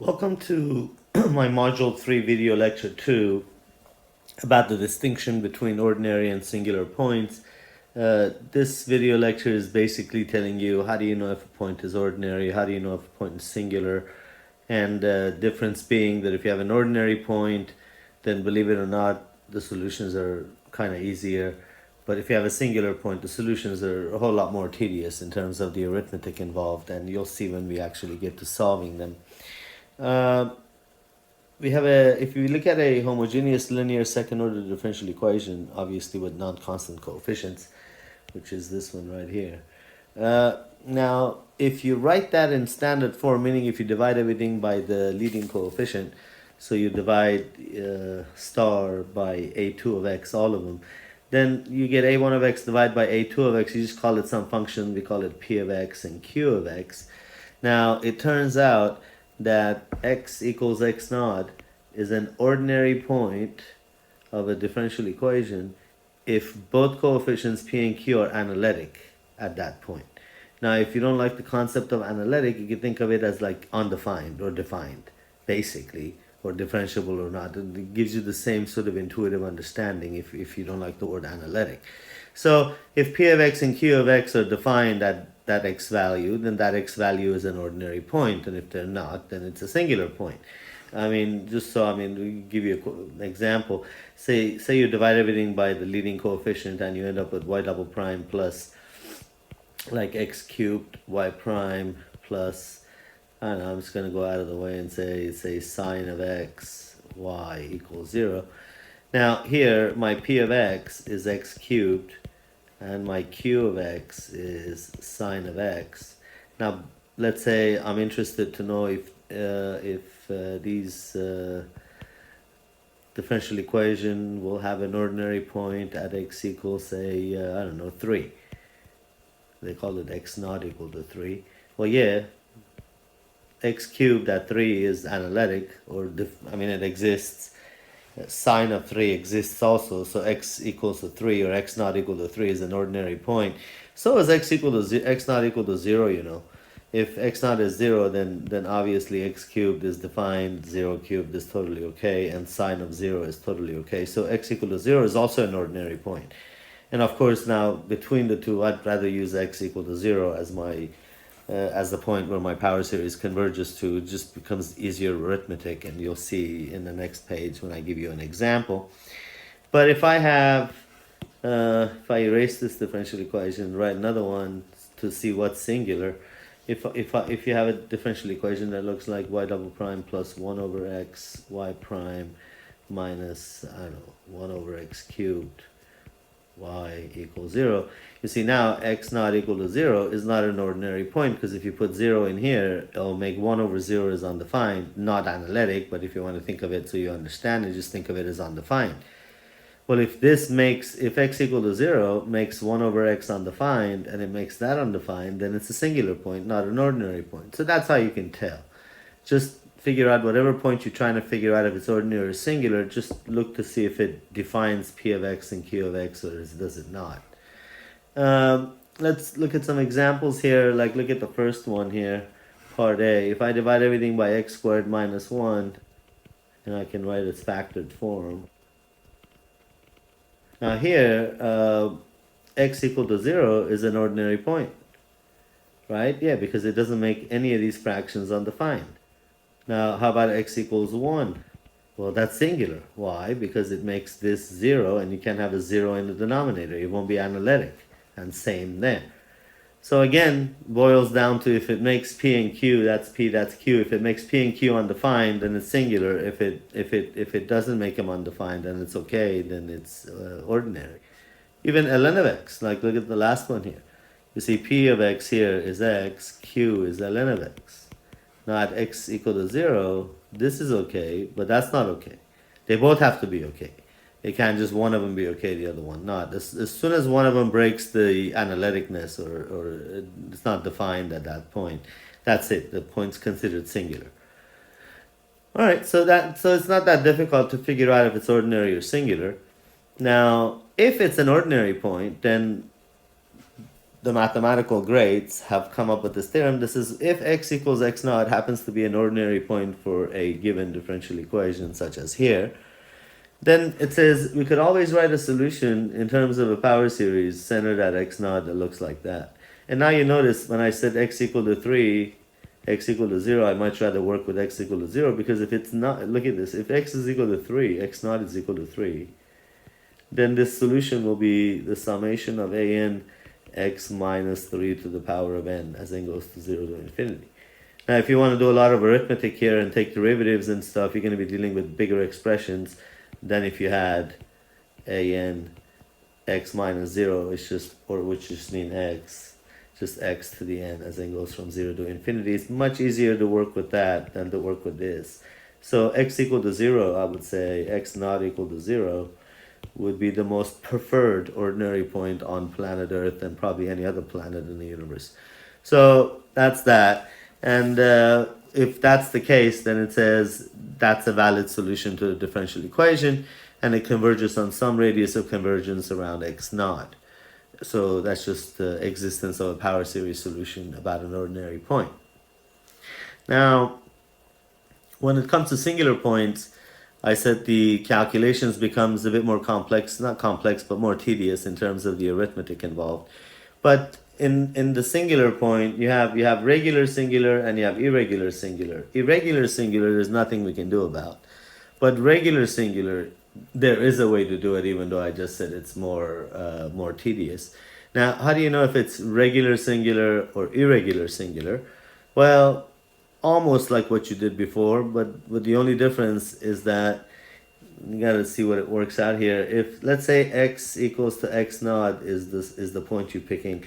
Welcome to my Module 3 video lecture 2 about the distinction between ordinary and singular points. This video lecture is basically telling you how do you know if a point is ordinary, how do you know if a point is singular, and the difference being that if you have an ordinary point, then believe it or not, the solutions are kind of easier. But if you have a singular point, the solutions are a whole lot more tedious in terms of the arithmetic involved, and you'll see when we actually get to solving them. If you look at a homogeneous linear second order differential equation, obviously with non-constant coefficients, which is this one right here. Now, if you write that in standard form, meaning if you divide everything by the leading coefficient, so you divide star by a2 of x, all of them, then you get a1 of x divided by a2 of x. You just call it some function. We call it p of x and q of x. Now, it turns out that x equals x naught is an ordinary point of a differential equation if both coefficients p and q are analytic at that point. Now, if you don't like the concept of analytic, you can think of it as like undefined or defined, basically, or differentiable or not. It gives you the same sort of intuitive understanding if you don't like the word analytic. So if p of x and q of x are defined at that x value, then that x value is an ordinary point, and if they're not, then it's a singular point. We give you an example. Say you divide everything by the leading coefficient, and you end up with y double prime plus like x cubed y prime plus, I don't know, I'm just going to go out of the way and say sine of x y equals 0. Now here my p of x is x cubed and my q of x is sine of x. Now let's say I'm interested to know if these differential equation will have an ordinary point at x equals, say, 3. They call it x not equal to 3. Well, yeah, x cubed at 3 is analytic, or it exists. Sine of 3 exists also, so x equals to 3 or x not equal to 3 is an ordinary point. So is x not equal to 0, you know. If x naught is 0, then obviously x cubed is defined, 0 cubed is totally okay, and sine of 0 is totally okay. So x equal to 0 is also an ordinary point. And of course now, between the two, I'd rather use x equal to 0 as my as the point where my power series converges to. It just becomes easier arithmetic, and you'll see in the next page when I give you an example. But if I have, if I erase this differential equation and write another one to see what's singular, if you have a differential equation that looks like y double prime plus 1 over x y prime minus, 1 over x cubed y equals 0. You see now x not equal to 0 is not an ordinary point, because if you put 0 in here, it'll make 1 over 0 is undefined, not analytic, but if you want to think of it so you understand it, just think of it as undefined. Well, if x equal to 0 makes 1 over x undefined, and it makes that undefined, then it's a singular point, not an ordinary point. So that's how you can tell. Just figure out whatever point you're trying to figure out if it's ordinary or singular. Just look to see if it defines p of x and q of x, or does it not. Let's look at some examples here. Like, look at the first one here, part A. If I divide everything by x squared minus 1, and I can write its factored form. Now here, x equal to 0 is an ordinary point, right? Yeah, because it doesn't make any of these fractions undefined. Now, how about x equals 1? Well, that's singular. Why? Because it makes this 0, and you can't have a 0 in the denominator. It won't be analytic, and same there. So again, boils down to if it makes p and q, that's p, that's q. If it makes p and q undefined, then it's singular. If it doesn't make them undefined, then it's okay. Then it's ordinary. Even ln of x. Like, look at the last one here. You see, p of x here is x, q is ln of x. Now at x equal to 0, this is okay, but that's not okay. They both have to be okay. It can't just one of them be okay, the other one not. As soon as one of them breaks the analyticness, or it's not defined at that point, that's it. The point's considered singular. All right, so it's not that difficult to figure out if it's ordinary or singular. Now, if it's an ordinary point, then the mathematical greats have come up with this theorem. This is if x equals x naught happens to be an ordinary point for a given differential equation, such as here, then it says we could always write a solution in terms of a power series centered at x naught that looks like that. And now you notice when I said x equal to 3, x equal to 0, I much rather work with x equal to 0, because if it's not, look at this, if x is equal to 3, x naught is equal to 3, then this solution will be the summation of an x minus 3 to the power of n as n goes to 0 to infinity. Now if you want to do a lot of arithmetic here and take derivatives and stuff, you're going to be dealing with bigger expressions than if you had an x minus 0, it's just, or which just mean x, just x to the n as n goes from 0 to infinity. It's much easier to work with that than to work with this. So x equal to 0, I would say x not equal to 0 would be the most preferred ordinary point on planet Earth and probably any other planet in the universe. So that's that. And if that's the case, then it says that's a valid solution to the differential equation, and it converges on some radius of convergence around x naught. So that's just the existence of a power series solution about an ordinary point. Now, when it comes to singular points, I said the calculations becomes a bit more complex, not complex, but more tedious in terms of the arithmetic involved. But in the singular point, you have regular singular and you have irregular singular. Irregular singular, there's nothing we can do about. But regular singular, there is a way to do it, even though I just said it's more tedious. Now, how do you know if it's regular singular or irregular singular? Well, almost like what you did before, but the only difference is that you gotta see what it works out here. If let's say x equals to x naught is the point you're picking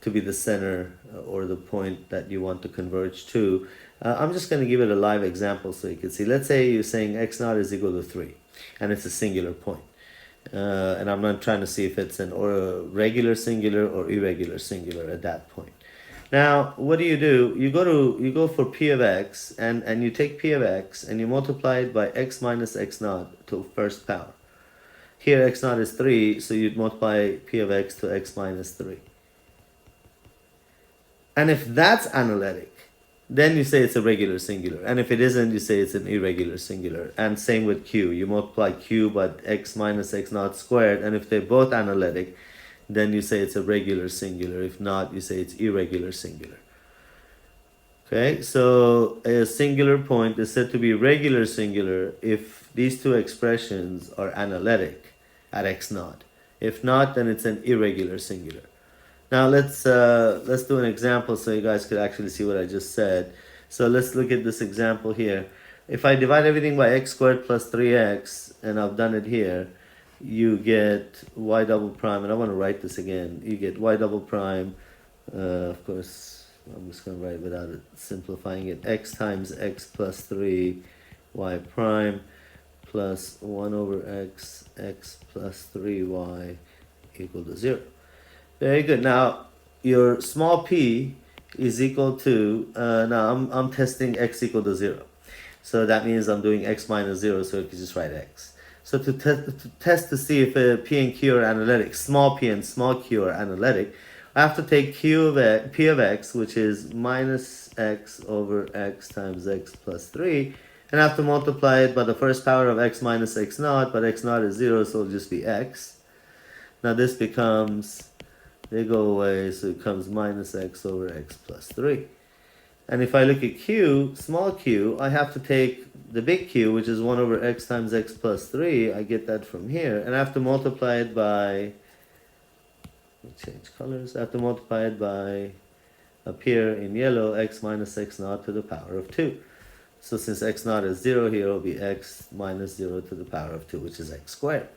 to be the center or the point that you want to converge to. I'm just going to give it a live example so you can see. Let's say you're saying x naught is equal to 3 and it's a singular point. And I'm not trying to see if it's an or regular singular or irregular singular at that point. Now, what do? You go for p of x and you take p of x and you multiply it by x minus x naught to first power. Here x naught is 3, so you'd multiply p of x to x minus 3. And if that's analytic, then you say it's a regular singular. And if it isn't, you say it's an irregular singular. And same with q. You multiply q by x minus x naught squared. And if they're both analytic, then you say it's a regular singular. If not, you say it's irregular singular. Okay, so a singular point is said to be regular singular if these two expressions are analytic at x naught. If not, then it's an irregular singular. Now let's do an example so you guys could actually see what I just said. So let's look at this example here. If I divide everything by x squared plus 3x, and I've done it here, you get y double prime, and I want to write this again. You get y double prime, of course, I'm just going to write it without it, simplifying it, x times x plus 3 y prime plus 1 over x, x plus 3y equal to 0. Very good. Now, your small p is equal to, now I'm testing x equal to 0. So that means I'm doing x minus 0, so you can just write x. So to test to see if p and q are analytic, small p and small q are analytic, I have to take p of x, which is minus x over x times x plus 3, and I have to multiply it by the first power of x minus x naught, but x naught is 0, so it'll just be x. Now this becomes, they go away, so it becomes minus x over x plus 3. And if I look at q, small q, I have to take the big Q, which is 1 over x times x plus 3. I get that from here. And I have to multiply it by, change colors, I have to multiply it by, up here in yellow, x minus x naught to the power of 2. So since x naught is 0 here, it will be x minus 0 to the power of 2, which is x squared.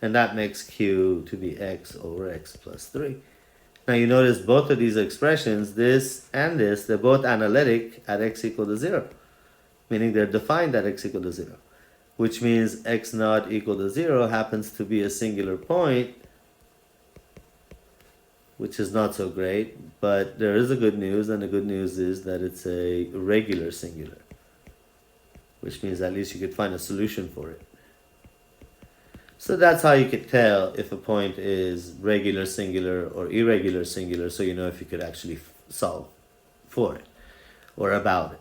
And that makes q to be x over x plus 3. Now you notice both of these expressions, this and this, they're both analytic at x equal to 0. Meaning they're defined at x equal to 0. Which means x naught equal to 0 happens to be a singular point, which is not so great, but there is a good news, and the good news is that it's a regular singular. Which means at least you could find a solution for it. So that's how you could tell if a point is regular singular or irregular singular, so you know if you could actually solve for it or about it.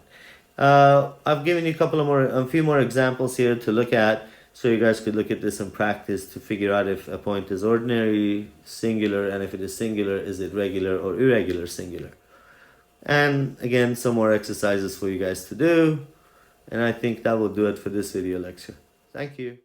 I've given you a few more examples here to look at, so you guys could look at this in practice to figure out if a point is ordinary singular, and if it is singular, is it regular or irregular singular. And again, some more exercises for you guys to do. And I think that will do it for this video lecture. Thank you.